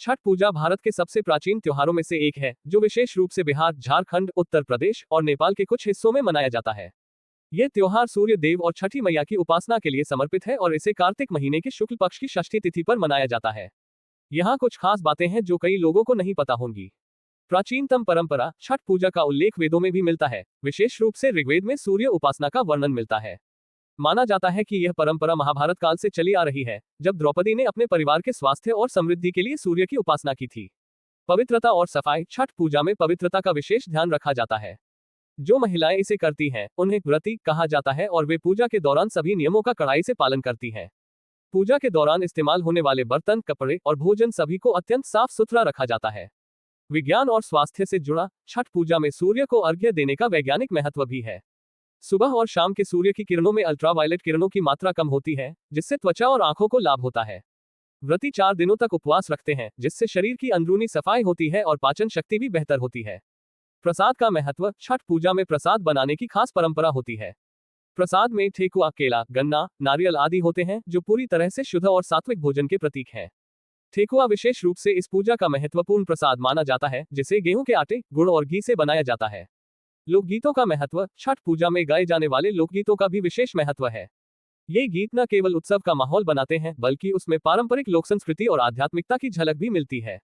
छठ पूजा भारत के सबसे प्राचीन त्योहारों में से एक है, जो विशेष रूप से बिहार, झारखंड, उत्तर प्रदेश और नेपाल के कुछ हिस्सों में मनाया जाता है। यह त्योहार सूर्य देव और छठी मैया की उपासना के लिए समर्पित है और इसे कार्तिक महीने के शुक्ल पक्ष की षष्ठी तिथि पर मनाया जाता है। यहाँ कुछ खास बातें हैं जो कई लोगों को नहीं पता होंगी। प्राचीनतम परंपरा छठ पूजा का उल्लेख वेदों में भी मिलता है। विशेष रूप से ऋग्वेद में सूर्य उपासना का वर्णन मिलता है। माना जाता है कि यह परंपरा महाभारत काल से चली आ रही है, जब द्रौपदी ने अपने परिवार के स्वास्थ्य और समृद्धि के लिए सूर्य की उपासना की थी। पवित्रता और सफाई छठ पूजा में पवित्रता का विशेष ध्यान रखा जाता है। जो महिलाएं इसे करती हैं, उन्हें व्रती कहा जाता है और वे पूजा के दौरान सभी नियमों का कड़ाई से पालन करती हैं। पूजा के दौरान इस्तेमाल होने वाले बर्तन, कपड़े और भोजन सभी को अत्यंत साफ सुथरा रखा जाता है। विज्ञान और स्वास्थ्य से जुड़ा छठ पूजा में सूर्य को अर्घ्य देने का वैज्ञानिक महत्व भी है। सुबह और शाम के सूर्य की किरणों में अल्ट्रावायलेट किरणों की मात्रा कम होती है, जिससे त्वचा और आंखों को लाभ होता है। व्रती 4 दिनों तक उपवास रखते हैं, जिससे शरीर की अंदरूनी सफाई होती है और पाचन शक्ति भी बेहतर होती है। प्रसाद का महत्व छठ पूजा में प्रसाद बनाने की खास परंपरा होती है। प्रसाद में ठेकुआ, केला, गन्ना, नारियल आदि होते हैं, जो पूरी तरह से शुद्ध और सात्विक भोजन के प्रतीक हैं। ठेकुआ विशेष रूप से इस पूजा का महत्वपूर्ण प्रसाद माना जाता है, जिसे गेहूं के आटे, गुड़ और घी से बनाया जाता है। लोकगीतों का महत्व छठ पूजा में गाए जाने वाले लोकगीतों का भी विशेष महत्व है। ये गीत न केवल उत्सव का माहौल बनाते हैं, बल्कि उसमें पारंपरिक लोक संस्कृति और आध्यात्मिकता की झलक भी मिलती है।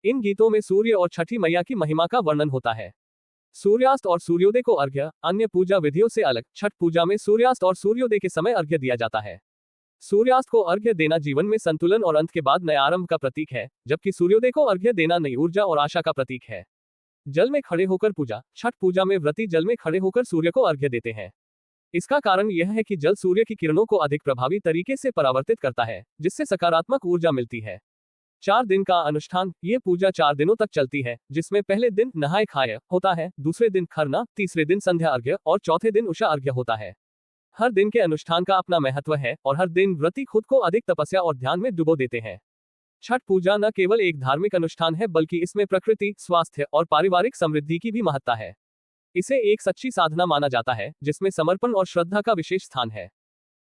इन गीतों में सूर्य और छठी मैया की महिमा का वर्णन होता है। सूर्यास्त और सूर्योदय को अर्घ्य अन्य पूजा विधियों से अलग छठ पूजा में सूर्यास्त और सूर्योदय के समय अर्घ्य दिया जाता है। सूर्यास्त को अर्घ्य देना जीवन में संतुलन और अंत के बाद नए आरंभ का प्रतीक है, जबकि सूर्योदय को अर्घ्य देना नई ऊर्जा और आशा का प्रतीक है। जल में खड़े होकर पूजा छठ पूजा में व्रती जल में खड़े होकर सूर्य को अर्घ्य देते हैं। इसका कारण यह है कि जल सूर्य की किरणों को अधिक प्रभावी तरीके से परावर्तित करता है, जिससे सकारात्मक ऊर्जा मिलती है। 4 दिन का अनुष्ठान ये पूजा 4 दिनों तक चलती है, जिसमें पहले दिन नहाय खाय होता है, दूसरे दिन खरना, तीसरे दिन संध्या अर्घ्य और चौथे दिन उषा अर्घ्य होता है। हर दिन के अनुष्ठान का अपना महत्व है और हर दिन व्रती खुद को अधिक तपस्या और ध्यान में डुबो देते हैं। छठ पूजा न केवल एक धार्मिक अनुष्ठान है, बल्कि इसमें प्रकृति, स्वास्थ्य और पारिवारिक समृद्धि की भी महत्ता है। इसे एक सच्ची साधना माना जाता है, जिसमें समर्पण और श्रद्धा का विशेष स्थान है।